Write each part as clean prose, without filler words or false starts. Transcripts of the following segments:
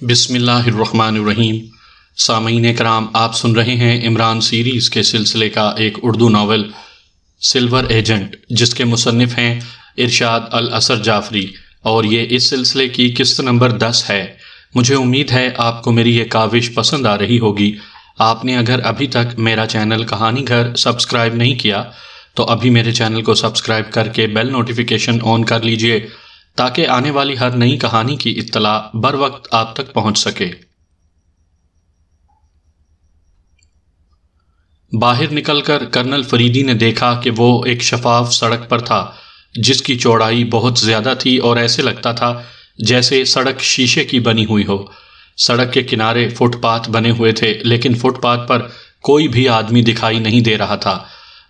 بسم اللہ الرحمن الرحیم۔ سامعین کرام، آپ سن رہے ہیں عمران سیریز کے سلسلے کا ایک اردو ناول سلور ایجنٹ، جس کے مصنف ہیں ارشاد الاثر جعفری، اور یہ اس سلسلے کی قسط نمبر 10 ہے۔ مجھے امید ہے آپ کو میری یہ کاوش پسند آ رہی ہوگی۔ آپ نے اگر ابھی تک میرا چینل کہانی گھر سبسکرائب نہیں کیا تو ابھی میرے چینل کو سبسکرائب کر کے بیل نوٹیفیکیشن آن کر لیجئے تاکہ آنے والی ہر نئی کہانی کی اطلاع بر وقت آپ تک پہنچ سکے۔ باہر نکل کر کرنل فریدی نے دیکھا کہ وہ ایک شفاف سڑک پر تھا جس کی چوڑائی بہت زیادہ تھی اور ایسے لگتا تھا جیسے سڑک شیشے کی بنی ہوئی ہو۔ سڑک کے کنارے فٹ پاتھ بنے ہوئے تھے، لیکن فٹ پاتھ پر کوئی بھی آدمی دکھائی نہیں دے رہا تھا۔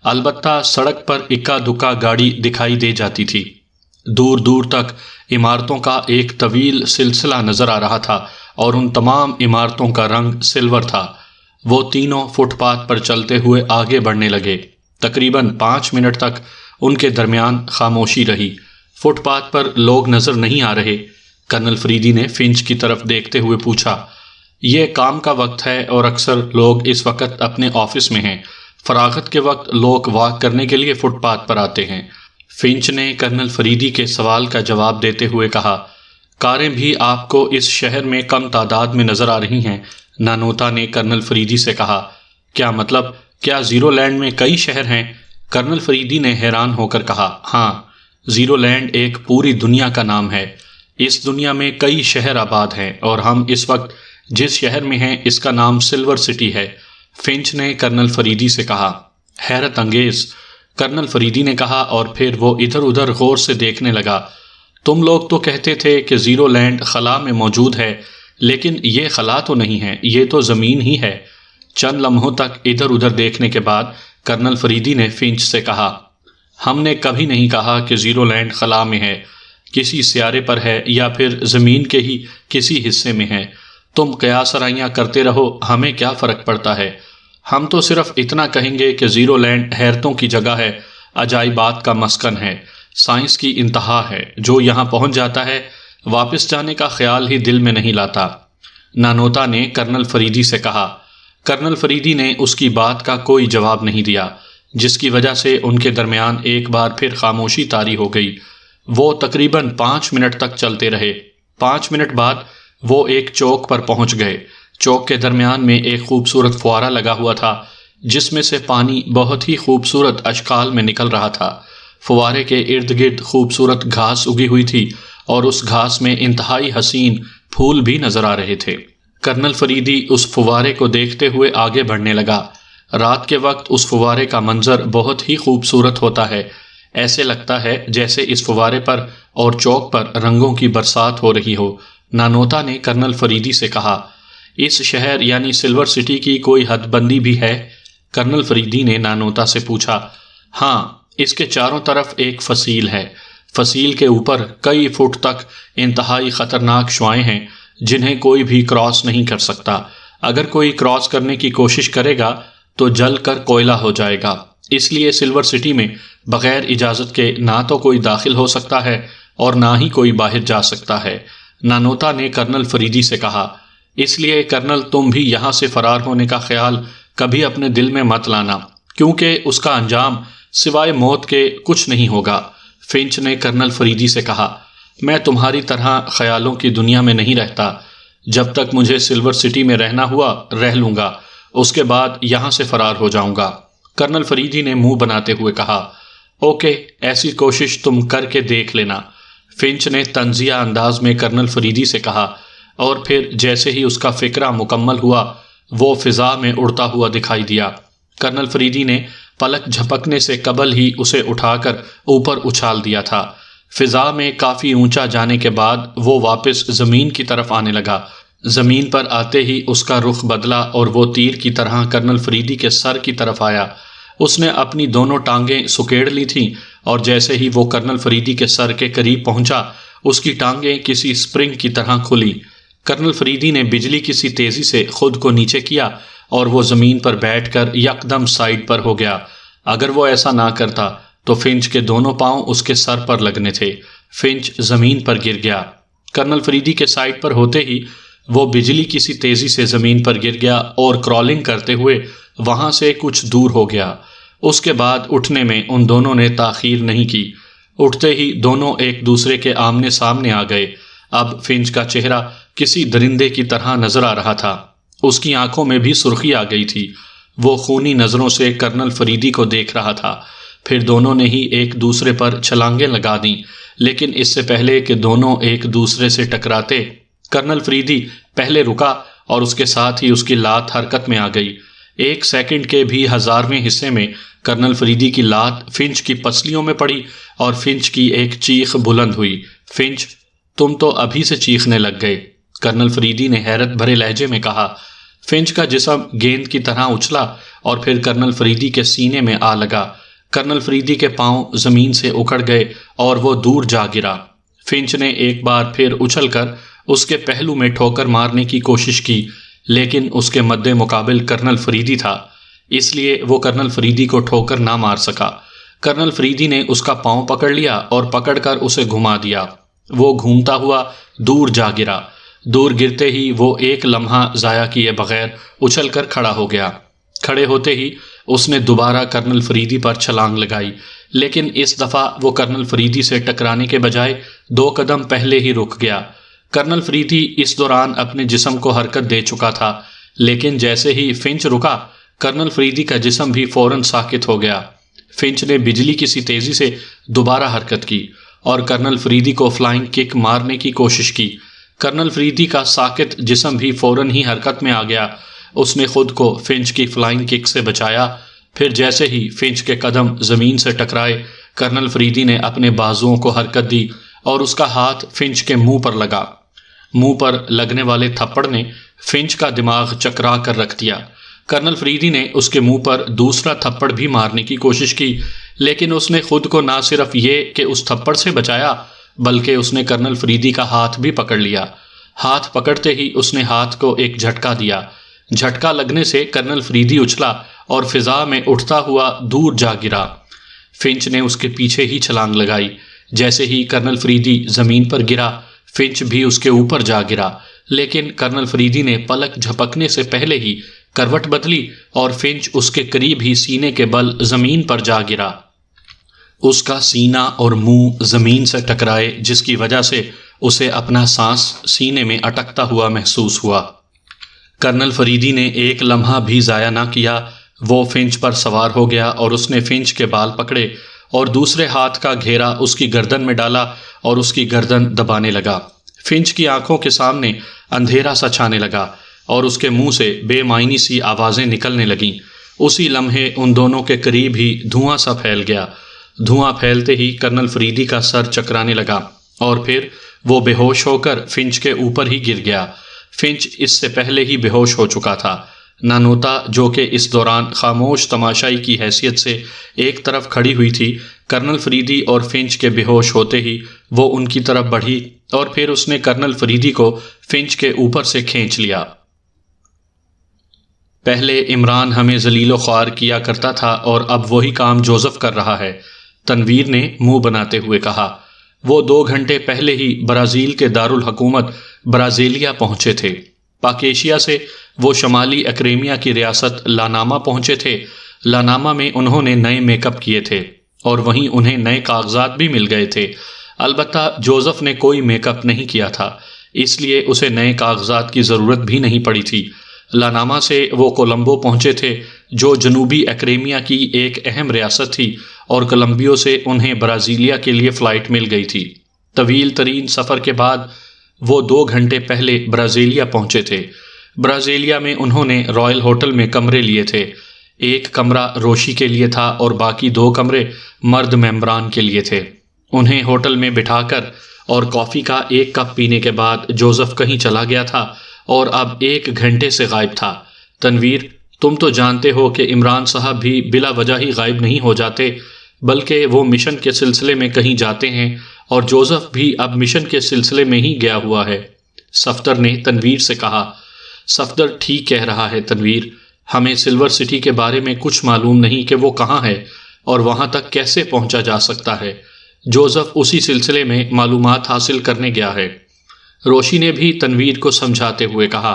البتہ سڑک پر اکا دکا گاڑی دکھائی دے جاتی تھی۔ دور دور تک عمارتوں کا ایک طویل سلسلہ نظر آ رہا تھا اور ان تمام عمارتوں کا رنگ سلور تھا۔ وہ تینوں فٹ پاتھ پر چلتے ہوئے آگے بڑھنے لگے۔ تقریباً 5 منٹ تک ان کے درمیان خاموشی رہی۔ فٹ پاتھ پر لوگ نظر نہیں آ رہے۔ کرنل فریدی نے فنچ کی طرف دیکھتے ہوئے پوچھا، یہ کام کا وقت ہے اور اکثر لوگ اس وقت اپنے آفس میں ہیں۔ فراغت کے وقت لوگ واک کرنے کے لیے فٹ پاتھ پر آتے ہیں۔ فنچ نے کرنل فریدی کے سوال کا جواب دیتے ہوئے کہا، کاریں بھی آپ کو اس شہر میں کم تعداد میں نظر آ رہی ہیں۔ نانوتا نے کرنل فریدی سے کہا، کیا مطلب؟ کیا زیرو لینڈ میں کئی شہر ہیں؟ کرنل فریدی نے حیران ہو کر کہا، ہاں، زیرو لینڈ ایک پوری دنیا کا نام ہے۔ اس دنیا میں کئی شہر آباد ہیں اور ہم اس وقت جس شہر میں ہیں اس کا نام سلور سٹی ہے۔ فنچ نے کرنل فریدی سے کہا، حیرت انگیز، کرنل فریدی نے کہا، اور پھر وہ ادھر ادھر غور سے دیکھنے لگا۔ تم لوگ تو کہتے تھے کہ زیرو لینڈ خلا میں موجود ہے، لیکن یہ خلا تو نہیں ہے، یہ تو زمین ہی ہے۔ چند لمحوں تک ادھر ادھر دیکھنے کے بعد کرنل فریدی نے فنچ سے کہا، ہم نے کبھی نہیں کہا کہ زیرو لینڈ خلا میں ہے، کسی سیارے پر ہے یا پھر زمین کے ہی کسی حصے میں ہے۔ تم قیاس آرائیاں کرتے رہو، ہمیں کیا فرق پڑتا ہے؟ ہم تو صرف اتنا کہیں گے کہ زیرو لینڈ حیرتوں کی جگہ ہے، عجائبات کا مسکن ہے، سائنس کی انتہا ہے۔ جو یہاں پہنچ جاتا ہے واپس جانے کا خیال ہی دل میں نہیں لاتا۔ نانوتا نے کرنل فریدی سے کہا۔ کرنل فریدی نے اس کی بات کا کوئی جواب نہیں دیا، جس کی وجہ سے ان کے درمیان ایک بار پھر خاموشی طاری ہو گئی۔ وہ تقریباً 5 منٹ تک چلتے رہے۔ 5 منٹ بعد وہ ایک چوک پر پہنچ گئے۔ چوک کے درمیان میں ایک خوبصورت فوارہ لگا ہوا تھا جس میں سے پانی بہت ہی خوبصورت اشکال میں نکل رہا تھا۔ فوارے کے ارد گرد خوبصورت گھاس اگی ہوئی تھی اور اس گھاس میں انتہائی حسین پھول بھی نظر آ رہے تھے۔ کرنل فریدی اس فوارے کو دیکھتے ہوئے آگے بڑھنے لگا۔ رات کے وقت اس فوارے کا منظر بہت ہی خوبصورت ہوتا ہے۔ ایسے لگتا ہے جیسے اس فوارے پر اور چوک پر رنگوں کی برسات ہو رہی ہو۔ نانوتا نے کرنل فریدی سے کہا، اس شہر یعنی سلور سٹی کی کوئی حد بندی بھی ہے؟ کرنل فریدی نے نانوتا سے پوچھا۔ ہاں، اس کے چاروں طرف ایک فصیل ہے۔ فصیل کے اوپر کئی فٹ تک انتہائی خطرناک شعاعیں ہیں جنہیں کوئی بھی کراس نہیں کر سکتا۔ اگر کوئی کراس کرنے کی کوشش کرے گا تو جل کر کوئلہ ہو جائے گا۔ اس لیے سلور سٹی میں بغیر اجازت کے نہ تو کوئی داخل ہو سکتا ہے اور نہ ہی کوئی باہر جا سکتا ہے۔ نانوتا نے کرنل فریدی سے کہا، اس لیے کرنل تم بھی یہاں سے فرار ہونے کا خیال کبھی اپنے دل میں مت لانا، کیونکہ اس کا انجام سوائے موت کے کچھ نہیں ہوگا۔ فنچ نے کرنل فریدی سے کہا، میں تمہاری طرح خیالوں کی دنیا میں نہیں رہتا۔ جب تک مجھے سلور سٹی میں رہنا ہوا رہ لوں گا، اس کے بعد یہاں سے فرار ہو جاؤں گا۔ کرنل فریدی نے منہ بناتے ہوئے کہا، اوکے، ایسی کوشش تم کر کے دیکھ لینا۔ فنچ نے طنزیہ انداز میں کرنل فریدی سے کہا، اور پھر جیسے ہی اس کا فکرہ مکمل ہوا وہ فضا میں اڑتا ہوا دکھائی دیا۔ کرنل فریدی نے پلک جھپکنے سے قبل ہی اسے اٹھا کر اوپر اچھال دیا تھا۔ فضا میں کافی اونچا جانے کے بعد وہ واپس زمین کی طرف آنے لگا۔ زمین پر آتے ہی اس کا رخ بدلا اور وہ تیر کی طرح کرنل فریدی کے سر کی طرف آیا۔ اس نے اپنی دونوں ٹانگیں سکیڑ لی تھیں اور جیسے ہی وہ کرنل فریدی کے سر کے قریب پہنچا اس کی ٹانگیں کسی اسپرنگ کی طرح کھلی۔ کرنل فریدی نے بجلی کی سی تیزی سے خود کو نیچے کیا اور وہ زمین پر بیٹھ کر یکدم سائیڈ پر ہو گیا۔ اگر وہ ایسا نہ کرتا تو فنچ کے دونوں پاؤں اس کے سر پر لگنے تھے۔ فنچ زمین پر گر گیا۔ کرنل فریدی کے سائیڈ پر ہوتے ہی وہ بجلی کی سی تیزی سے زمین پر گر گیا اور کرالنگ کرتے ہوئے وہاں سے کچھ دور ہو گیا۔ اس کے بعد اٹھنے میں ان دونوں نے تاخیر نہیں کی۔ اٹھتے ہی دونوں ایک دوسرے کے آمنے سامنے آ گئے۔ اب فنچ کا چہرہ کسی درندے کی طرح نظر آ رہا تھا۔ اس کی آنکھوں میں بھی سرخی آ گئی تھی۔ وہ خونی نظروں سے کرنل فریدی کو دیکھ رہا تھا۔ پھر دونوں نے ہی ایک دوسرے پر چھلانگیں لگا دیں، لیکن اس سے پہلے کہ دونوں ایک دوسرے سے ٹکراتے، کرنل فریدی پہلے رکا اور اس کے ساتھ ہی اس کی لات حرکت میں آ گئی۔ 1 سیکنڈ کے بھی 1000ویں حصے میں کرنل فریدی کی لات فنچ کی پسلیوں میں پڑی اور فنچ کی ایک چیخ بلند ہوئی۔ فنچ، تم تو ابھی سے چیخنے لگ گئے، کرنل فریدی نے حیرت بھرے لہجے میں کہا۔ فنچ کا جسم گیند کی طرح اچھلا اور پھر کرنل فریدی کے سینے میں آ لگا۔ کرنل فریدی کے پاؤں زمین سے اکھڑ گئے اور وہ دور جا گرا۔ فنچ نے ایک بار پھر اچھل کر اس کے پہلو میں ٹھوکر مارنے کی کوشش کی، لیکن اس کے مد مقابل کرنل فریدی تھا، اس لیے وہ کرنل فریدی کو ٹھوکر نہ مار سکا۔ کرنل فریدی نے اس کا پاؤں پکڑ لیا اور پکڑ کر اسے گھما دیا۔ وہ گھومتا ہوا دور جا گرا۔ دور گرتے ہی وہ ایک لمحہ ضائع کیے بغیر اچھل کر کھڑا ہو گیا۔ کھڑے ہوتے ہی اس نے دوبارہ کرنل فریدی پر چھلانگ لگائی، لیکن اس دفعہ وہ کرنل فریدی سے ٹکرانے کے بجائے 2 قدم پہلے ہی رک گیا۔ کرنل فریدی اس دوران اپنے جسم کو حرکت دے چکا تھا، لیکن جیسے ہی فنچ رکا، کرنل فریدی کا جسم بھی فوراً ساکت ہو گیا۔ فنچ نے بجلی کی سی تیزی سے دوبارہ حرکت کی اور کرنل فریدی کو فلائنگ کک مارنے کی کوشش کی۔ کرنل فریدی کا ساکت جسم بھی فوراً ہی حرکت میں آ گیا۔ اس نے خود کو فنچ کی فلائنگ کک سے بچایا۔ پھر جیسے ہی فنچ کے قدم زمین سے ٹکرائے، کرنل فریدی نے اپنے بازوؤں کو حرکت دی اور اس کا ہاتھ فنچ کے منہ پر لگا۔ منہ پر لگنے والے تھپڑ نے فنچ کا دماغ چکرا کر رکھ دیا۔ کرنل فریدی نے اس کے منہ پر دوسرا تھپڑ بھی مارنے کی کوشش کی، لیکن اس نے خود کو نہ صرف یہ کہ اس تھپڑ سے بچایا، بلکہ اس نے کرنل فریدی کا ہاتھ بھی پکڑ لیا۔ ہاتھ پکڑتے ہی اس نے ہاتھ کو ایک جھٹکا دیا۔ جھٹکا لگنے سے کرنل فریدی اچھلا اور فضا میں اٹھتا ہوا دور جا گرا۔ فنچ نے اس کے پیچھے ہی چھلانگ لگائی۔ جیسے ہی کرنل فریدی زمین پر گرا، فنچ بھی اس کے اوپر جا گرا، لیکن کرنل فریدی نے پلک جھپکنے سے پہلے ہی کروٹ بدلی اور فنچ اس کے قریب ہی سینے کے بل زمین پر جا گرا۔ اس کا سینہ اور منہ زمین سے ٹکرائے، جس کی وجہ سے اسے اپنا سانس سینے میں اٹکتا ہوا محسوس ہوا۔ کرنل فریدی نے ایک لمحہ بھی ضائع نہ کیا۔ وہ فنچ پر سوار ہو گیا اور اس نے فنچ کے بال پکڑے اور دوسرے ہاتھ کا گھیرا اس کی گردن میں ڈالا اور اس کی گردن دبانے لگا۔ فنچ کی آنکھوں کے سامنے اندھیرا سا چھانے لگا اور اس کے منہ سے بے معنی سی آوازیں نکلنے لگیں۔ اسی لمحے ان دونوں کے قریب ہی دھواں سا پھیل گیا۔ دھواں پھیلتے ہی کرنل فریدی کا سر چکرانے لگا اور پھر وہ بے ہوش ہو کر فنچ کے اوپر ہی گر گیا۔ فنچ اس سے پہلے ہی بے ہوش ہو چکا تھا۔ نانوتا، جو کہ اس دوران خاموش تماشائی کی حیثیت سے ایک طرف کھڑی ہوئی تھی، کرنل فریدی اور فنچ کے بے ہوش ہوتے ہی وہ ان کی طرف بڑھی اور پھر اس نے کرنل فریدی کو فنچ کے اوپر سے کھینچ لیا۔ پہلے عمران ہمیں ذلیل و خوار کیا کرتا تھا اور اب وہی کام جوزف کر رہا ہے، تنویر نے منہ بناتے ہوئے کہا۔ وہ 2 گھنٹے پہلے ہی برازیل کے دارالحکومت برازیلیا پہنچے تھے۔ پاکیشیا سے وہ شمالی اکریمیا کی ریاست لاناما پہنچے تھے۔ لاناما میں انہوں نے نئے میک اپ کیے تھے اور وہیں انہیں نئے کاغذات بھی مل گئے تھے۔ البتہ جوزف نے کوئی میک اپ نہیں کیا تھا، اس لیے اسے نئے کاغذات کی ضرورت بھی نہیں پڑی تھی۔ لاناما سے وہ کولمبو پہنچے تھے، جو جنوبی اکریمیا کی ایک اہم ریاست تھی، اور کولمبیو سے انہیں برازیلیا کے لیے فلائٹ مل گئی تھی۔ طویل ترین سفر کے بعد وہ 2 گھنٹے پہلے برازیلیا پہنچے تھے۔ برازیلیا میں انہوں نے رائل ہوٹل میں کمرے لیے تھے۔ ایک کمرہ روشی کے لیے تھا اور باقی 2 کمرے مرد ممبران کے لیے تھے۔ انہیں ہوٹل میں بٹھا کر اور کافی کا 1 کپ پینے کے بعد جوزف کہیں چلا گیا تھا اور اب 1 گھنٹے سے غائب تھا۔ تنویر، تم تو جانتے ہو کہ عمران صاحب بھی بلا وجہ ہی غائب نہیں ہو جاتے، بلکہ وہ مشن کے سلسلے میں کہیں جاتے ہیں، اور جوزف بھی اب مشن کے سلسلے میں ہی گیا ہوا ہے، صفدر نے تنویر سے کہا۔ صفدر ٹھیک کہہ رہا ہے تنویر، ہمیں سلور سٹی کے بارے میں کچھ معلوم نہیں کہ وہ کہاں ہے اور وہاں تک کیسے پہنچا جا سکتا ہے۔ جوزف اسی سلسلے میں معلومات حاصل کرنے گیا ہے۔ روشی نے بھی تنویر کو سمجھاتے ہوئے کہا،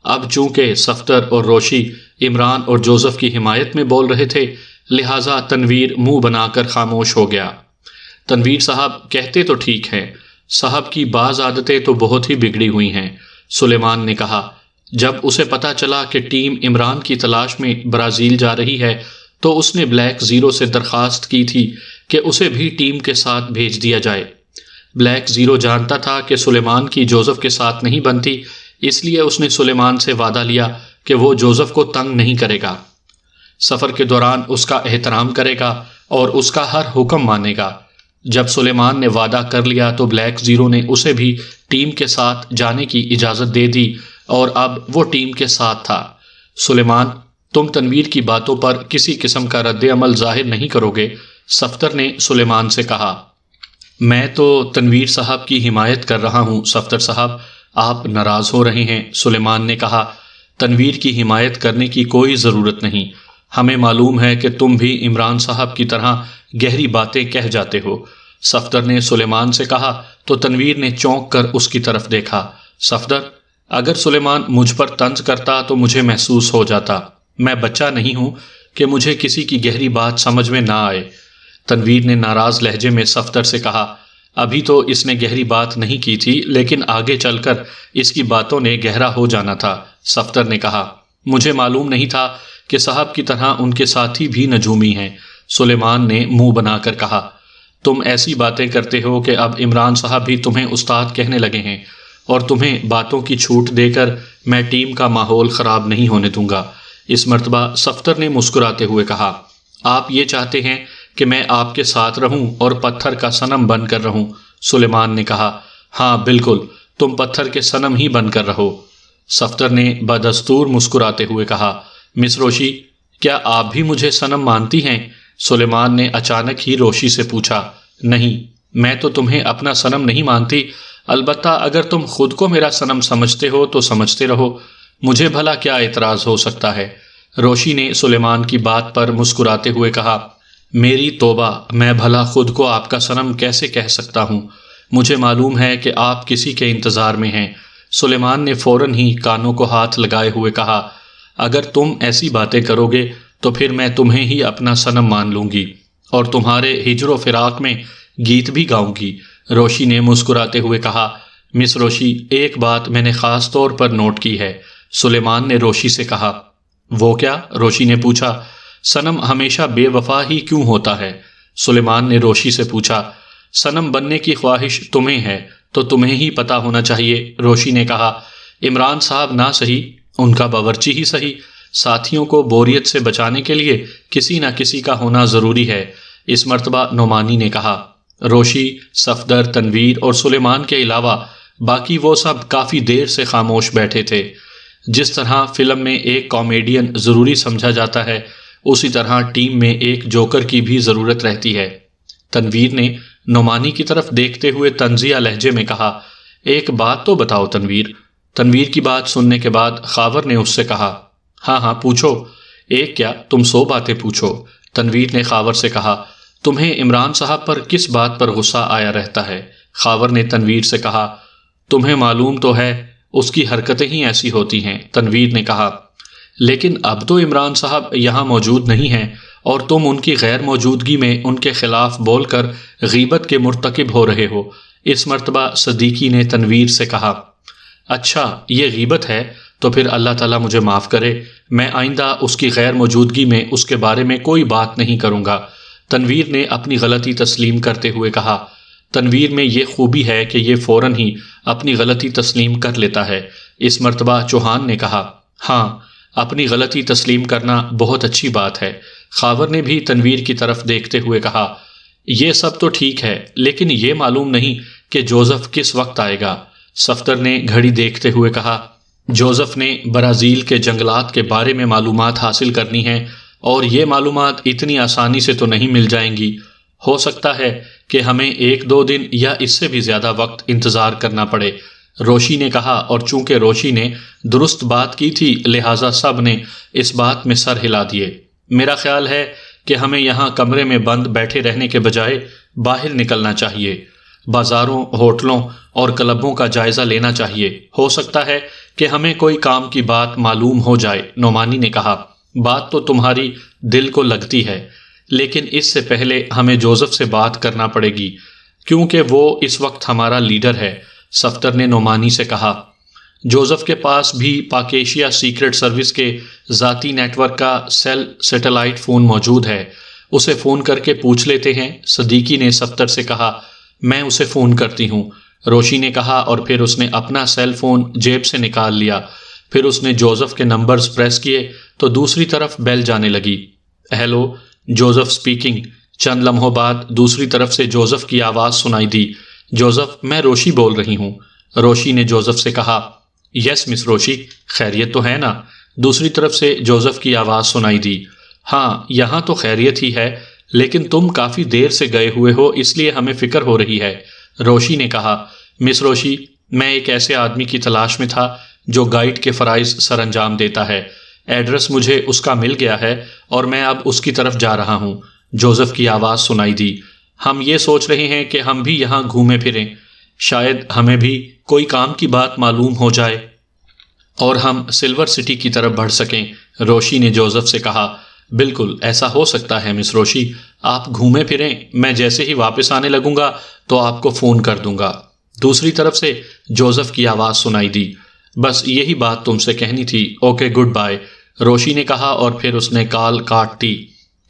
اب چونکہ صفدر اور روشی عمران اور جوزف کی حمایت میں بول رہے تھے، لہٰذا تنویر منہ بنا کر خاموش ہو گیا۔ تنویر صاحب کہتے تو ٹھیک ہیں، صاحب کی بعض عادتیں تو بہت ہی بگڑی ہوئی ہیں، سلیمان نے کہا۔ جب اسے پتا چلا کہ ٹیم عمران کی تلاش میں برازیل جا رہی ہے تو اس نے بلیک زیرو سے درخواست کی تھی کہ اسے بھی ٹیم کے ساتھ بھیج دیا جائے۔ بلیک زیرو جانتا تھا کہ سلیمان کی جوزف کے ساتھ نہیں بنتی، اس لیے اس نے سلیمان سے وعدہ لیا کہ وہ جوزف کو تنگ نہیں کرے گا، سفر کے دوران اس کا احترام کرے گا اور اس کا ہر حکم مانے گا۔ جب سلیمان نے وعدہ کر لیا تو بلیک زیرو نے اسے بھی ٹیم کے ساتھ جانے کی اجازت دے دی اور اب وہ ٹیم کے ساتھ تھا۔ سلیمان، تم تنویر کی باتوں پر کسی قسم کا رد عمل ظاہر نہیں کرو گے؟ صفدر نے سلیمان سے کہا۔ میں تو تنویر صاحب کی حمایت کر رہا ہوں صفدر صاحب، آپ ناراض ہو رہے ہیں، سلیمان نے کہا۔ تنویر کی حمایت کرنے کی کوئی ضرورت نہیں، ہمیں معلوم ہے کہ تم بھی عمران صاحب کی طرح گہری باتیں کہہ جاتے ہو، صفدر نے سلیمان سے کہا تو تنویر نے چونک کر اس کی طرف دیکھا۔ صفدر، اگر سلیمان مجھ پر طنز کرتا تو مجھے محسوس ہو جاتا، میں بچہ نہیں ہوں کہ مجھے کسی کی گہری بات سمجھ میں نہ آئے، تنویر نے ناراض لہجے میں صفدر سے کہا۔ ابھی تو اس نے گہری بات نہیں کی تھی، لیکن آگے چل کر اس کی باتوں نے گہرا ہو جانا تھا، صفدر نے کہا۔ مجھے معلوم نہیں تھا کہ صاحب کی طرح ان کے ساتھی بھی نجومی ہیں، سلیمان نے منہ بنا کر کہا۔ تم ایسی باتیں کرتے ہو کہ اب عمران صاحب بھی تمہیں استاد کہنے لگے ہیں، اور تمہیں باتوں کی چھوٹ دے کر میں ٹیم کا ماحول خراب نہیں ہونے دوں گا، اس مرتبہ صفدر نے مسکراتے ہوئے کہا۔ آپ یہ چاہتے ہیں کہ میں آپ کے ساتھ رہوں اور پتھر کا صنم بن کر رہوں، سلیمان نے کہا۔ ہاں بالکل، تم پتھر کے صنم ہی بن کر رہو، صفدر نے بدستور مسکراتے ہوئے کہا۔ مس روشی، کیا آپ بھی مجھے صنم مانتی ہیں؟ سلیمان نے اچانک ہی روشی سے پوچھا۔ نہیں، میں تو تمہیں اپنا صنم نہیں مانتی، البتہ اگر تم خود کو میرا صنم سمجھتے ہو تو سمجھتے رہو، مجھے بھلا کیا اعتراض ہو سکتا ہے؟ روشی نے سلیمان کی بات پر مسکراتے ہوئے کہا۔ میری توبہ، میں بھلا خود کو آپ کا صنم کیسے کہہ سکتا ہوں؟ مجھے معلوم ہے کہ آپ کسی کے انتظار میں ہیں، سلیمان نے فوراً ہی کانوں کو ہاتھ لگائے ہوئے کہا۔ اگر تم ایسی باتیں کرو گے تو پھر میں تمہیں ہی اپنا صنم مان لوں گی اور تمہارے ہجر و فراق میں گیت بھی گاؤں گی، روشی نے مسکراتے ہوئے کہا۔ مس روشی، ایک بات میں نے خاص طور پر نوٹ کی ہے، سلیمان نے روشی سے کہا۔ وہ کیا؟ روشی نے پوچھا۔ صنم ہمیشہ بے وفا ہی کیوں ہوتا ہے؟ سلیمان نے روشی سے پوچھا۔ صنم بننے کی خواہش تمہیں ہے تو تمہیں ہی پتا ہونا چاہیے، روشی نے کہا۔ عمران صاحب نہ صحیح، ان کا باورچی ہی صحیح، ساتھیوں کو بوریت سے بچانے کے لیے کسی نہ کسی کا ہونا ضروری ہے، اس مرتبہ نعمانی نے کہا۔ روشی، صفدر، تنویر اور سلیمان کے علاوہ باقی وہ سب کافی دیر سے خاموش بیٹھے تھے۔ جس طرح فلم میں ایک کامیڈین ضروری سمجھا جاتا ہے، اسی طرح ٹیم میں ایک جوکر کی بھی ضرورت رہتی ہے۔ تنویر نے نعمانی کی طرف دیکھتے ہوئے طنزیہ لہجے میں کہا۔ ایک بات تو بتاؤ تنویر۔ تنویر کی بات سننے کے بعد خاور نے اس سے کہا۔ ہاں ہاں پوچھو۔ ایک کیا، تم 100 باتیں پوچھو، تنویر نے خاور سے کہا۔ تمہیں عمران صاحب پر کس بات پر غصہ آیا رہتا ہے؟ خاور نے تنویر سے کہا۔ تمہیں معلوم تو ہے اس کی حرکتیں ہی ایسی ہوتی ہیں، تنویر نے کہا۔ لیکن اب تو عمران صاحب یہاں موجود نہیں ہیں اور تم ان کی غیر موجودگی میں ان کے خلاف بول کر غیبت کے مرتکب ہو رہے ہو، اس مرتبہ صدیقی نے تنویر سے کہا۔ اچھا، یہ غیبت ہے تو پھر اللہ تعالیٰ مجھے معاف کرے، میں آئندہ اس کی غیر موجودگی میں اس کے بارے میں کوئی بات نہیں کروں گا، تنویر نے اپنی غلطی تسلیم کرتے ہوئے کہا۔ تنویر میں یہ خوبی ہے کہ یہ فوراً ہی اپنی غلطی تسلیم کر لیتا ہے، اس مرتبہ چوہان نے کہا۔ ہاں، اپنی غلطی تسلیم کرنا بہت اچھی بات ہے، خاور نے بھی تنویر کی طرف دیکھتے ہوئے کہا۔ یہ سب تو ٹھیک ہے، لیکن یہ معلوم نہیں کہ جوزف کس وقت آئے گا، صفدر نے گھڑی دیکھتے ہوئے کہا۔ جوزف نے برازیل کے جنگلات کے بارے میں معلومات حاصل کرنی ہیں اور یہ معلومات اتنی آسانی سے تو نہیں مل جائیں گی، ہو سکتا ہے کہ ہمیں 1-2 دن یا اس سے بھی زیادہ وقت انتظار کرنا پڑے، روشی نے کہا، اور چونکہ روشی نے درست بات کی تھی لہٰذا سب نے اس بات میں سر ہلا دیے۔ میرا خیال ہے کہ ہمیں یہاں کمرے میں بند بیٹھے رہنے کے بجائے باہر نکلنا چاہیے، بازاروں، ہوٹلوں اور کلبوں کا جائزہ لینا چاہیے، ہو سکتا ہے کہ ہمیں کوئی کام کی بات معلوم ہو جائے۔ نعمانی نے کہا، بات تو تمہاری دل کو لگتی ہے، لیکن اس سے پہلے ہمیں جوزف سے بات کرنا پڑے گی کیونکہ وہ اس وقت ہمارا لیڈر ہے۔ صفدر نے نعمانی سے کہا، جوزف کے پاس بھی پاک ایشیا سیکرٹ سروس کے ذاتی نیٹ ورک کا سیل سیٹلائٹ فون موجود ہے، اسے فون کر کے پوچھ لیتے ہیں۔ صدیقی نے صفدر سے کہا، میں اسے فون کرتی ہوں۔ روشی نے کہا، اور پھر اس نے اپنا سیل فون جیب سے نکال لیا۔ پھر اس نے جوزف کے نمبرز پریس کیے تو دوسری طرف بیل جانے لگی۔ Hello, Joseph speaking. چند لمحوں بعد دوسری طرف سے جوزف کی آواز سنائی دی۔ جوزف، میں روشی بول رہی ہوں۔ روشی نے جوزف سے کہا، یس مس روشی، خیریت تو ہے نا؟ دوسری طرف سے جوزف کی آواز سنائی دی، ہاں یہاں تو خیریت ہی ہے، لیکن تم کافی دیر سے گئے ہوئے ہو اس لیے ہمیں فکر ہو رہی ہے۔ روشی نے کہا، مس روشی، میں ایک ایسے آدمی کی تلاش میں تھا جو گائیڈ کے فرائض سر انجام دیتا ہے۔ ایڈریس مجھے اس کا مل گیا ہے اور میں اب اس کی طرف جا رہا ہوں۔ جوزف کی آواز سنائی دی، ہم یہ سوچ رہے ہیں کہ ہم بھی یہاں گھومے پھریں، شاید ہمیں بھی کوئی کام کی بات معلوم ہو جائے اور ہم سلور سٹی کی طرف بڑھ سکیں۔ روشی نے جوزف سے کہا، بالکل ایسا ہو سکتا ہے مس روشی، آپ گھومے پھریں، میں جیسے ہی واپس آنے لگوں گا تو آپ کو فون کر دوں گا۔ دوسری طرف سے جوزف کی آواز سنائی دی، بس یہی بات تم سے کہنی تھی، اوکے گڈ بائے، روشی نے کہا، اور پھر اس نے کال کاٹ دی۔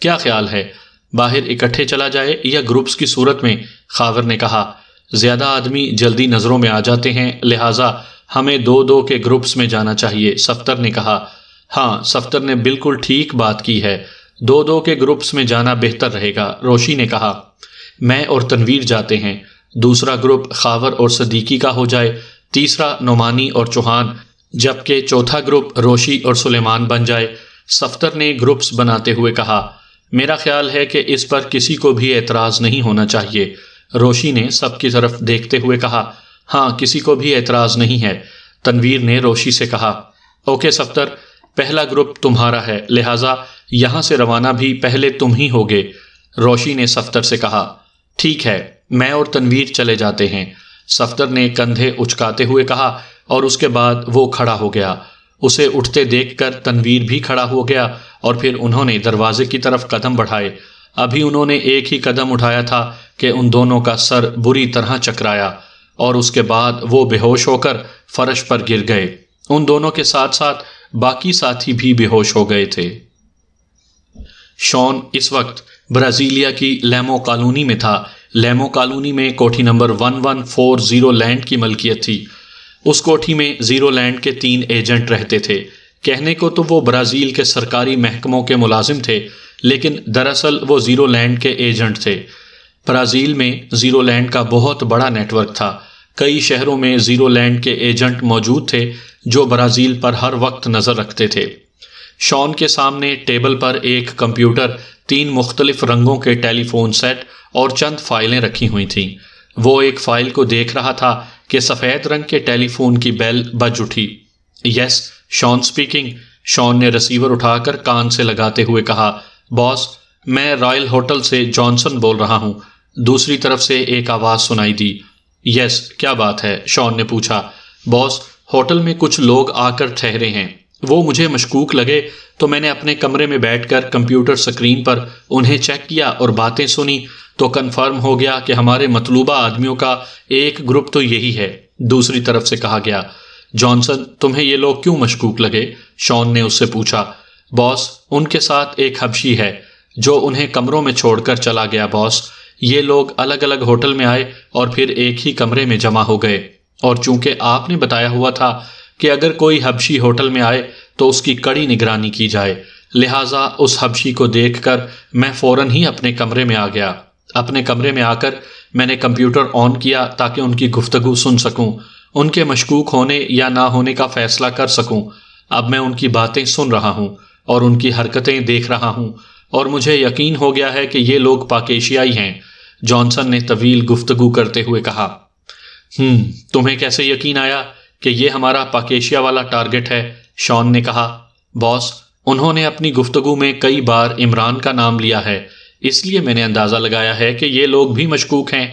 کیا خیال ہے، باہر اکٹھے چلا جائے یا گروپس کی صورت میں؟ خاور نے کہا، زیادہ آدمی جلدی نظروں میں آ جاتے ہیں، لہٰذا ہمیں دو دو کے گروپس میں جانا چاہیے۔ صفدر نے کہا، ہاں صفدر نے بالکل ٹھیک بات کی ہے، دو دو کے گروپس میں جانا بہتر رہے گا۔ روشی نے کہا، میں اور تنویر جاتے ہیں، دوسرا گروپ خاور اور صدیقی کا ہو جائے، تیسرا نعمانی اور چوہان، جبکہ چوتھا گروپ روشی اور سلیمان بن جائے۔ صفدر نے گروپس بناتے ہوئے کہا، میرا خیال ہے کہ اس پر کسی کو بھی اعتراض نہیں ہونا چاہیے۔ روشی نے سب کی طرف دیکھتے ہوئے کہا، ہاں کسی کو بھی اعتراض نہیں ہے۔ تنویر نے روشی سے کہا، اوکے صفدر، پہلا گروپ تمہارا ہے، لہٰذا یہاں سے روانہ بھی پہلے تم ہی ہوگے۔ روشی نے صفدر سے کہا، ٹھیک ہے، میں اور تنویر چلے جاتے ہیں۔ صفدر نے کندھے اچکاتے ہوئے کہا، اور اس کے بعد وہ کھڑا ہو گیا۔ اسے اٹھتے دیکھ کر تنویر بھی کھڑا ہو گیا اور پھر انہوں نے دروازے کی طرف قدم بڑھائے۔ ابھی انہوں نے ایک ہی قدم اٹھایا تھا کہ ان دونوں کا سر بری طرح چکرایا اور اس کے بعد وہ بے ہوش ہو کر فرش پر گر گئے۔ ان دونوں کے ساتھ ساتھ باقی ساتھی بھی بے ہوش ہو گئے تھے۔ شون اس وقت برازیلیا کی لیمو کالونی میں تھا۔ لیمو کالونی میں کوٹھی نمبر 1140 لینڈ کی ملکیت تھی۔ اس کوٹھی میں زیرو لینڈ کے 3 ایجنٹ رہتے تھے۔ کہنے کو تو وہ برازیل کے سرکاری محکموں کے ملازم تھے، لیکن دراصل وہ زیرو لینڈ کے ایجنٹ تھے۔ برازیل میں زیرو لینڈ کا بہت بڑا نیٹ ورک تھا۔ کئی شہروں میں زیرو لینڈ کے ایجنٹ موجود تھے جو برازیل پر ہر وقت نظر رکھتے تھے۔ شون کے سامنے ٹیبل پر ایک کمپیوٹر، 3 مختلف رنگوں کے ٹیلی فون سیٹ اور چند فائلیں رکھی ہوئی تھیں۔ وہ ایک فائل کو دیکھ رہا تھا کہ سفید رنگ کے ٹیلی فون کی بیل بج اٹھی۔ یس، شون سپیکنگ۔ شون نے ریسیور اٹھا کر کان سے لگاتے ہوئے کہا، باس، میں رائل ہوٹل سے جانسن بول رہا ہوں۔ دوسری طرف سے ایک آواز سنائی دی۔ یس، کیا بات ہے؟ شون نے پوچھا۔ باس، ہوٹل میں کچھ لوگ آ کر ٹھہرے ہیں، وہ مجھے مشکوک لگے تو میں نے اپنے کمرے میں بیٹھ کر کمپیوٹر سکرین پر انہیں چیک کیا اور باتیں سنی تو کنفرم ہو گیا کہ ہمارے مطلوبہ آدمیوں کا ایک گروپ تو یہی ہے۔ دوسری طرف سے کہا گیا، جانسن، تمہیں یہ لوگ کیوں مشکوک لگے؟ شون نے اس سے پوچھا۔ باس، ان کے ساتھ ایک حبشی ہے جو انہیں کمروں میں چھوڑ کر چلا گیا۔ باس، یہ لوگ الگ الگ ہوٹل میں آئے اور پھر ایک ہی کمرے میں جمع ہو گئے، اور چونکہ آپ نے بتایا ہوا تھا کہ اگر کوئی حبشی ہوٹل میں آئے تو اس کی کڑی نگرانی کی جائے، لہٰذا اس حبشی کو دیکھ کر میں فوراً ہی اپنے کمرے میں آ گیا۔ اپنے کمرے میں آ کر میں نے کمپیوٹر آن کیا تاکہ ان کی گفتگو سن سکوں، ان کے مشکوک ہونے یا نہ ہونے کا فیصلہ کر سکوں۔ اب میں ان کی باتیں سن رہا ہوں اور ان کی حرکتیں دیکھ رہا ہوں، اور مجھے یقین ہو گیا ہے کہ یہ لوگ پاک ایشیائی ہیں۔ جانسن نے طویل گفتگو کرتے ہوئے کہا، تمہیں کیسے یقین آیا کہ یہ ہمارا پاک ایشیا والا ٹارگٹ ہے؟ شون نے کہا، باس، انہوں نے اپنی گفتگو میں کئی بار عمران کا نام لیا ہے، اس لیے میں نے اندازہ لگایا ہے کہ یہ لوگ بھی مشکوک ہیں۔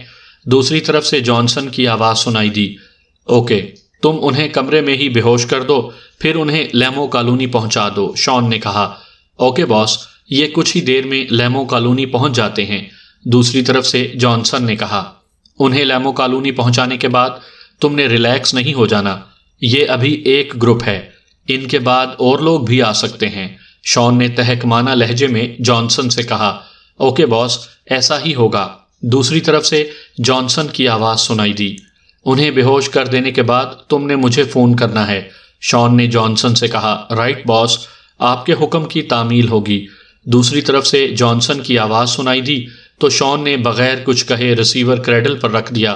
دوسری طرف سے جانسن کی آواز سنائی دی، اوکے، تم انہیں کمرے میں ہی بے ہوش کر دو، پھر انہیں لیمو کالونی پہنچا دو۔ شان نے کہا، اوکے باس، یہ کچھ ہی دیر میں لیمو کالونی پہنچ جاتے ہیں۔ دوسری طرف سے جانسن نے کہا، انہیں لیمو کالونی پہنچانے کے بعد تم نے ریلیکس نہیں ہو جانا، یہ ابھی ایک گروپ ہے، ان کے بعد اور لوگ بھی آ سکتے ہیں۔ شان نے تہکمانہ لہجے میں جانسن سے کہا، اوکے باس، ایسا ہی ہوگا۔ دوسری طرف سے جانسن کی آواز سنائی دی، انہیں بے ہوش کر دینے کے بعد تم نے مجھے فون کرنا ہے۔ شان نے جانسن سے کہا، رائٹ باس، آپ کے حکم کی تعمیل ہوگی۔ دوسری طرف سے جانسن کی آواز سنائی دی تو شان نے بغیر کچھ کہے ریسیور کریڈل پر رکھ دیا۔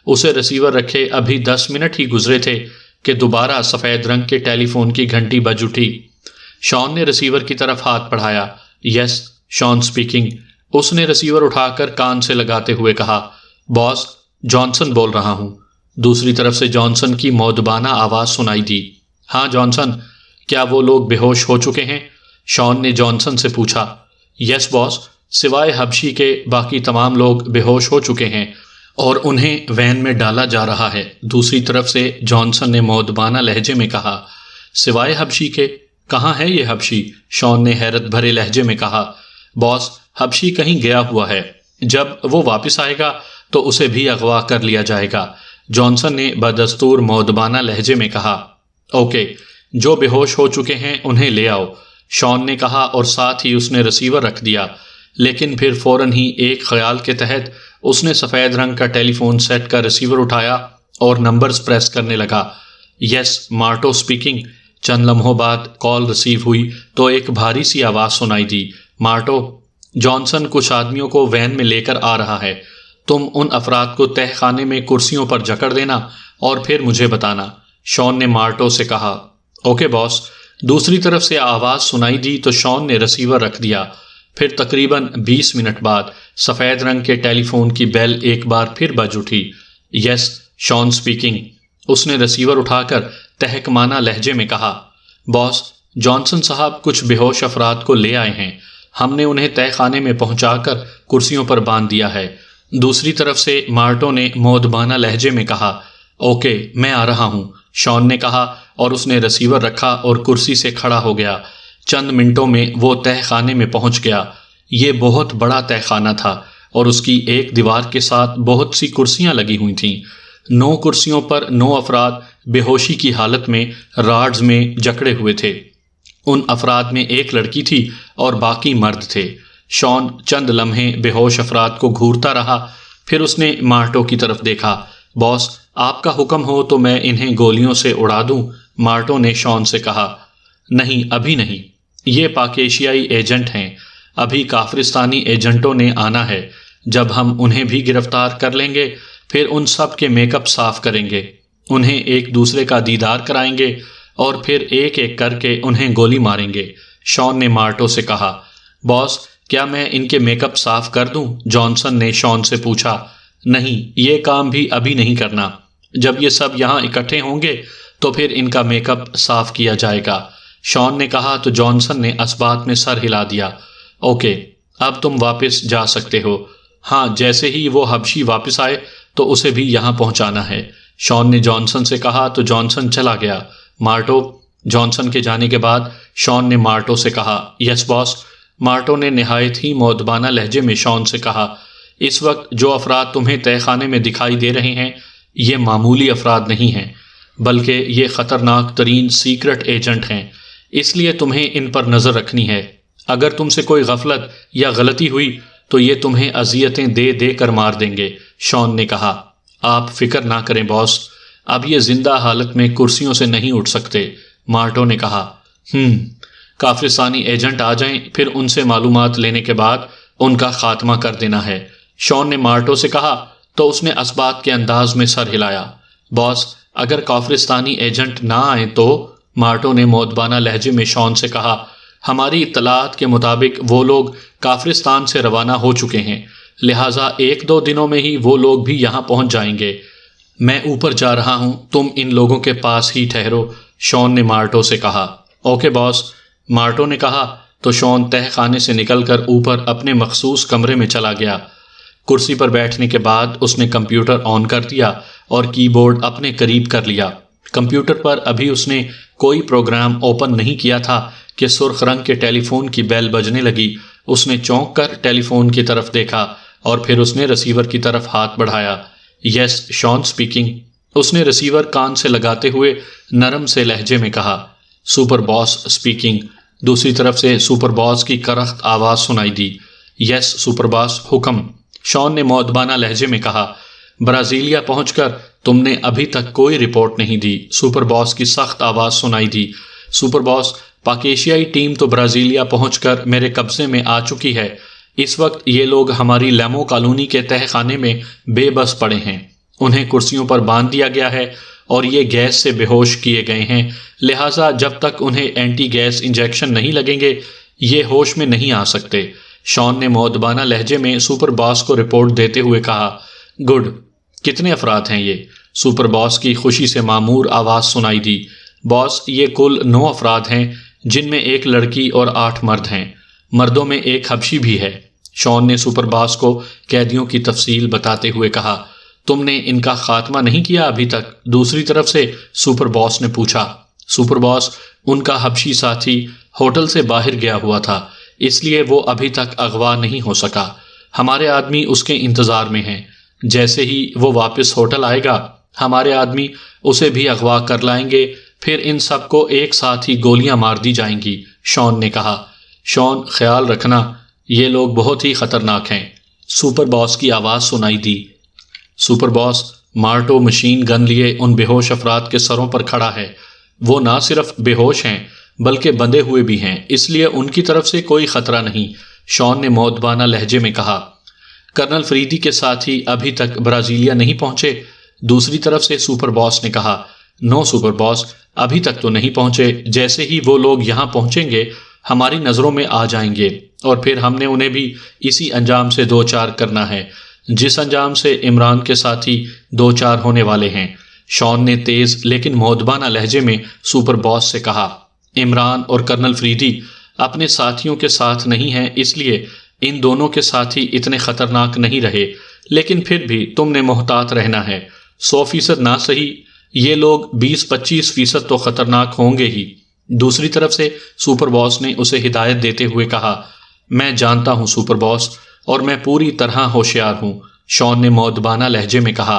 اسے ریسیور رکھے ابھی 10 منٹ ہی گزرے تھے کہ دوبارہ سفید رنگ کے ٹیلی فون کی گھنٹی بج اٹھی۔ شان نے ریسیور کی طرف ہاتھ بڑھایا، یس، شان اسپیکنگ۔ اس نے ریسیور اٹھا کر کان سے لگاتے ہوئے کہا، باس، جانسن بول رہا ہوں۔ دوسری طرف سے جانسن کی مؤدبانہ آواز سنائی دی، ہاں جانسن، کیا وہ لوگ بے ہوش ہو چکے ہیں؟ شان نے جانسن سے پوچھا، یس باس، سوائے حبشی کے باقی تمام لوگ بے ہوش ہو چکے ہیں اور انہیں وین میں ڈالا جا رہا ہے۔ دوسری طرف سے جانسن نے مؤدبانہ لہجے میں کہا، سوائے حبشی کے؟ کہاں ہے یہ حبشی؟ شان نے حیرت بھرے لہجے میں کہا، باس، حبشی کہیں گیا ہوا ہے، جب وہ واپس آئے گا تو اسے بھی اغوا کر لیا جائے گا۔ جانسن نے بدستور مؤدبانہ لہجے میں کہا، اوکے، جو بے ہوش ہو چکے ہیں انہیں لے آؤ۔ شان نے کہا اور ساتھ ہی اس نے ریسیور رکھ دیا، لیکن پھر فوراً ہی ایک خیال کے تحت اس نے سفید رنگ کا ٹیلی فون سیٹ کا ریسیور اٹھایا اور نمبرز پریس کرنے لگا، یس، مارٹو اسپیکنگ۔ چند لمحوں بعد کال ریسیو ہوئی تو ایک بھاری سی آواز سنائی دی، مارٹو، جانسن کچھ آدمیوں کو وین میں لے کر آ رہا ہے، تم ان افراد کو تہ خانے میں کرسیوں پر جکڑ دینا اور پھر مجھے بتانا۔ شان نے مارٹو سے کہا، اوکے باس۔ دوسری طرف سے آواز سنائی دی تو شان نے ریسیور رکھ دیا۔ پھر تقریباً 20 منٹ بعد سفید رنگ کے ٹیلی فون کی بیل ایک بار پھر بج اٹھی، یس، شان اسپیکنگ۔ اس نے ریسیور اٹھا کر تہکمانہ لہجے میں کہا، باس، جانسن صاحب کچھ بے ہوش افراد کو لے آئے ہیں، ہم نے انہیں تہ خانے میں پہنچا کر کرسیوں پر باندھ دیا ہے۔ دوسری طرف سے مارٹو نے مؤدبانہ لہجے میں کہا، اوکے، میں آ رہا ہوں۔ شان نے کہا اور اس نے ریسیور رکھا اور کرسی سے کھڑا ہو گیا۔ چند منٹوں میں وہ تہ خانے میں پہنچ گیا۔ یہ بہت بڑا تہ خانہ تھا اور اس کی ایک دیوار کے ساتھ بہت سی کرسیاں لگی ہوئی تھیں۔ 9 کرسیوں پر 9 افراد بے ہوشی کی حالت میں راڈز میں جکڑے ہوئے تھے۔ ان افراد میں ایک لڑکی تھی اور باقی مرد تھے۔ شان چند لمحے بے ہوش افراد کو گھورتا رہا، پھر اس نے مارٹو کی طرف دیکھا، باس، آپ کا حکم ہو تو میں انہیں گولیوں سے اڑا دوں؟ مارٹو نے شان سے کہا، نہیں، ابھی نہیں، یہ پاک ایشیائی ایجنٹ ہیں، ابھی کافرستانی ایجنٹوں نے آنا ہے۔ جب ہم انہیں بھی گرفتار کر لیں گے پھر ان سب کے میک اپ صاف کریں گے، انہیں ایک دوسرے کا دیدار کرائیں گے اور پھر ایک ایک کر کے انہیں گولی ماریں گے۔ شان نے مارٹو سے کہا، باس، کیا میں ان کے میک اپ صاف کر دوں؟ جانسن نے شان سے پوچھا، نہیں، یہ کام بھی ابھی نہیں کرنا، جب یہ سب یہاں اکٹھے ہوں گے تو پھر ان کا میک اپ صاف کیا جائے گا۔ شان نے کہا تو جانسن نے اس بات میں سر ہلا دیا، اوکے، اب تم واپس جا سکتے ہو۔ ہاں، جیسے ہی وہ حبشی واپس آئے تو اسے بھی یہاں پہنچانا ہے۔ شان نے جانسن سے کہا تو جانسن چلا گیا۔ مارٹو، جانسن کے جانے کے بعد شان نے مارٹو سے کہا، یس باس۔ مارٹو نے نہایت ہی مؤدبانہ لہجے میں شان سے کہا، اس وقت جو افراد تمہیں تہ خانے میں دکھائی دے رہے ہیں یہ معمولی افراد نہیں ہیں، بلکہ یہ خطرناک ترین سیکرٹ ایجنٹ ہیں، اس لیے تمہیں ان پر نظر رکھنی ہے۔ اگر تم سے کوئی غفلت یا غلطی ہوئی تو یہ تمہیں اذیتیں دے دے کر مار دیں گے۔ شان نے کہا، آپ فکر نہ کریں باس، اب یہ زندہ حالت میں کرسیوں سے نہیں اٹھ سکتے۔ مارٹو نے کہا، کافرستانی ایجنٹ آ جائیں، پھر ان سے معلومات لینے کے بعد ان کا خاتمہ کر دینا ہے۔ شان نے مارٹو سے کہا تو اس نے اسبات کے انداز میں سر ہلایا۔ باس، اگر کافرستانی ایجنٹ نہ آئیں تو؟ مارٹو نے مؤدبانہ لہجے میں شان سے کہا، ہماری اطلاعات کے مطابق وہ لوگ کافرستان سے روانہ ہو چکے ہیں، لہٰذا 1-2 دنوں میں ہی وہ لوگ بھی یہاں پہنچ جائیں گے۔ میں اوپر جا رہا ہوں، تم ان لوگوں کے پاس ہی ٹھہرو، شان نے مارٹو سے کہا۔ اوکے باس، مارٹو نے کہا تو شان تہ خانے سے نکل کر اوپر اپنے مخصوص کمرے میں چلا گیا۔ کرسی پر بیٹھنے کے بعد اس نے کمپیوٹر آن کر دیا اور کی بورڈ اپنے قریب کر لیا۔ کمپیوٹر پر ابھی اس نے کوئی پروگرام اوپن نہیں کیا تھا کہ سرخ رنگ کے ٹیلی فون کی بیل بجنے لگی۔ اس نے چونک کر ٹیلی فون کی طرف دیکھا اور پھر اس نے ریسیور کی طرف ہاتھ بڑھایا۔ یس، شان اسپیکنگ۔ اس نے ریسیور کان سے لگاتے ہوئے نرم سے لہجے میں کہا۔ سپر باس اسپیکنگ۔ دوسری طرف سے سپر باس کی کرخت آواز سنائی دی۔ یس سپر باس، حکم۔ شان نے مؤدبانہ لہجے میں کہا۔ برازیلیا پہنچ کر تم نے ابھی تک کوئی رپورٹ نہیں دی، سپر باس کی سخت آواز سنائی دی۔ سپر باس، پاک ایشیائی ٹیم تو برازیلیا پہنچ کر میرے قبضے میں آ چکی ہے۔ اس وقت یہ لوگ ہماری لیمو کالونی کے تہہ خانے میں بے بس پڑے ہیں۔ انہیں کرسیوں پر باندھ دیا گیا ہے اور یہ گیس سے بے ہوش کیے گئے ہیں، لہٰذا جب تک انہیں اینٹی گیس انجیکشن نہیں لگیں گے یہ ہوش میں نہیں آ سکتے۔ شان نے مؤدبانہ لہجے میں سپر باس کو رپورٹ دیتے ہوئے کہا۔ گڈ، کتنے افراد ہیں یہ؟ سپر باس کی خوشی سے معمور آواز سنائی دی۔ باس، یہ کل 9 افراد ہیں، جن میں 1 لڑکی اور 8 مرد ہیں۔ مردوں میں 1 حبشی بھی ہے۔ شان نے سپر باس کو قیدیوں کی تفصیل بتاتے ہوئے کہا۔ تم نے ان کا خاتمہ نہیں کیا ابھی تک؟ دوسری طرف سے سپر باس نے پوچھا۔ سپر باس، ان کا حبشی ساتھی ہوٹل سے باہر گیا ہوا تھا، اس لیے وہ ابھی تک اغوا نہیں ہو سکا۔ ہمارے آدمی اس کے انتظار میں ہیں۔ جیسے ہی وہ واپس ہوٹل آئے گا ہمارے آدمی اسے بھی اغوا کر لائیں گے، پھر ان سب کو ایک ساتھ ہی گولیاں مار دی جائیں گی، شان نے کہا۔ شان، خیال رکھنا یہ لوگ بہت ہی خطرناک ہیں، سپر باس کی آواز سنائی دی۔ سپر باس، مارٹو مشین گن لیے ان بے ہوش افراد کے سروں پر کھڑا ہے۔ وہ نہ صرف بے ہوش ہیں بلکہ بندھے ہوئے بھی ہیں، اس لیے ان کی طرف سے کوئی خطرہ نہیں، شان نے مؤدبانہ لہجے میں کہا۔ کرنل فریدی کے ساتھی ابھی تک برازیلیا نہیں پہنچے؟ دوسری طرف سے سپر باس نے کہا۔ نو سپر باس، ابھی تک تو نہیں پہنچے۔ جیسے ہی وہ لوگ یہاں پہنچیں گے ہماری نظروں میں آ جائیں گے اور پھر ہم نے انہیں بھی اسی انجام سے دوچار کرنا ہے جس انجام سے عمران کے ساتھی دوچار ہونے والے ہیں، شان نے تیز لیکن مؤدبانہ لہجے میں سپر باس سے کہا۔ عمران اور کرنل فریدی اپنے ساتھیوں کے ساتھ نہیں ہیں، اس لیے ان دونوں کے ساتھی اتنے خطرناک نہیں رہے، لیکن پھر بھی تم نے محتاط رہنا ہے۔ 100% نہ صحیح، یہ لوگ 20-25% تو خطرناک ہوں گے ہی۔ دوسری طرف سے سپر باس نے اسے ہدایت دیتے ہوئے کہا۔ میں جانتا ہوں سپر باس، اور میں پوری طرح ہوشیار ہوں، شان نے مؤدبانہ لہجے میں کہا۔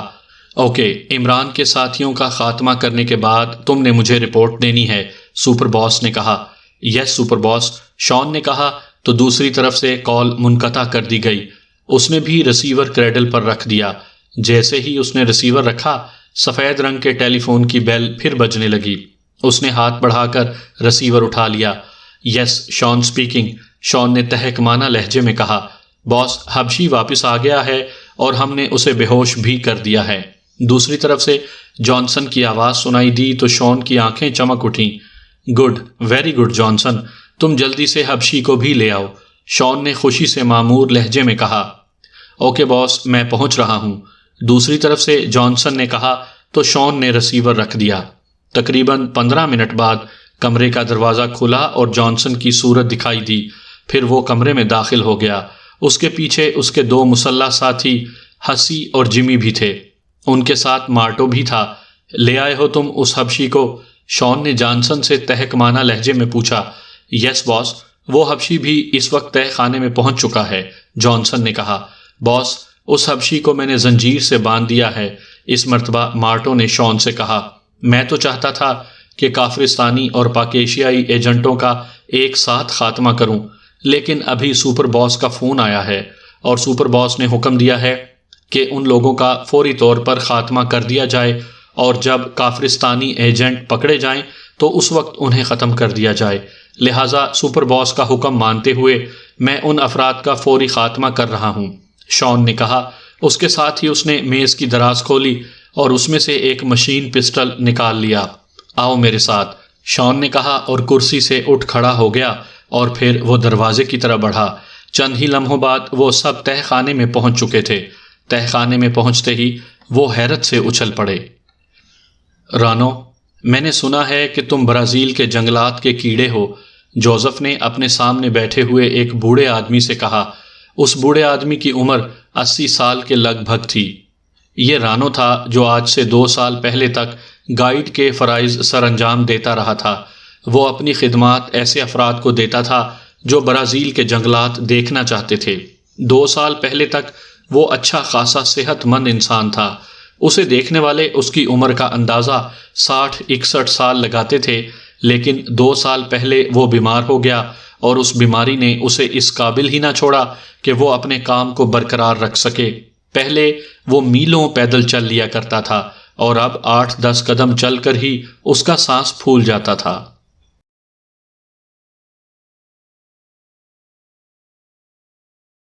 اوکے، عمران کے ساتھیوں کا خاتمہ کرنے کے بعد تم نے مجھے رپورٹ دینی ہے، سپر باس نے کہا۔ یس سپر باس، شان نے کہا تو دوسری طرف سے کال منقطع کر دی گئی۔ اس نے بھی ریسیور کریڈل پر رکھ دیا۔ جیسے ہی اس نے ریسیور رکھا سفید رنگ کے ٹیلی فون کی بیل پھر بجنے لگی۔ اس نے ہاتھ بڑھا کر ریسیور اٹھا لیا۔ یس، شان اسپیکنگ، شان نے تحقمانہ لہجے میں کہا۔ باس، حبشی واپس آ گیا ہے اور ہم نے اسے بے ہوش بھی کر دیا ہے۔ دوسری طرف سے جانسن کی آواز سنائی دی تو شان کی آنکھیں چمک اٹھیں۔ گڈ، ویری گڈ جانسن، تم جلدی سے حبشی کو بھی لے آؤ، شان نے خوشی سے معمور لہجے میں کہا۔ اوکے باس، میں پہنچ رہا ہوں، دوسری طرف سے جانسن نے کہا تو شان نے ریسیور رکھ دیا۔ تقریباً 15 منٹ بعد کمرے کا دروازہ کھلا اور جانسن کی صورت دکھائی دی، پھر وہ کمرے میں داخل ہو گیا۔ اس کے پیچھے اس کے 2 مسلح ساتھی ہسی اور جمی بھی تھے، ان کے ساتھ مارٹو بھی تھا۔ لے آئے ہو تم اس حبشی کو؟ شان نے جانسن سے تحقمانہ لہجے میں پوچھا۔ یس باس، وہ حبشی بھی اس وقت تہہ خانے میں پہنچ چکا ہے، جانسن نے کہا۔ باس، اس حبشی کو میں نے زنجیر سے باندھ دیا ہے، اس مرتبہ مارٹو نے شان سے کہا۔ میں تو چاہتا تھا کہ کافرستانی اور پاک ایشیائی ایجنٹوں کا ایک ساتھ خاتمہ کروں، لیکن ابھی سپر باس کا فون آیا ہے اور سپر باس نے حکم دیا ہے کہ ان لوگوں کا فوری طور پر خاتمہ کر دیا جائے، اور جب کافرستانی ایجنٹ پکڑے جائیں تو اس وقت انہیں ختم کر دیا جائے۔ لہٰذا سپر باس کا حکم مانتے ہوئے میں ان افراد کا فوری خاتمہ کر رہا ہوں، شان نے کہا۔ اس کے ساتھ ہی اس نے میز کی دراز کھولی اور اس میں سے ایک مشین پسٹل نکال لیا۔ آؤ میرے ساتھ، شان نے کہا اور کرسی سے اٹھ کھڑا ہو گیا، اور پھر وہ دروازے کی طرف بڑھا۔ چند ہی لمحوں بعد وہ سب تہہ خانے میں پہنچ چکے تھے۔ تہہ خانے میں پہنچتے ہی وہ حیرت سے اچھل پڑے۔ رانو، میں نے سنا ہے کہ تم برازیل کے جنگلات کے کیڑے ہو، جوزف نے اپنے سامنے بیٹھے ہوئے ایک بوڑھے آدمی سے کہا۔ اس بوڑھے آدمی کی عمر 80 سال کے لگ بھگ تھی۔ یہ رانو تھا جو آج سے 2 سال پہلے تک گائیڈ کے فرائض سر انجام دیتا رہا تھا۔ وہ اپنی خدمات ایسے افراد کو دیتا تھا جو برازیل کے جنگلات دیکھنا چاہتے تھے۔ 2 سال پہلے تک وہ اچھا خاصا صحت مند انسان تھا۔ اسے دیکھنے والے اس کی عمر کا اندازہ 60-61 سال لگاتے تھے، لیکن 2 سال پہلے وہ بیمار ہو گیا اور اس بیماری نے اسے اس قابل ہی نہ چھوڑا کہ وہ اپنے کام کو برقرار رکھ سکے۔ پہلے وہ میلوں پیدل چل لیا کرتا تھا اور اب 8-10 قدم چل کر ہی اس کا سانس پھول جاتا تھا۔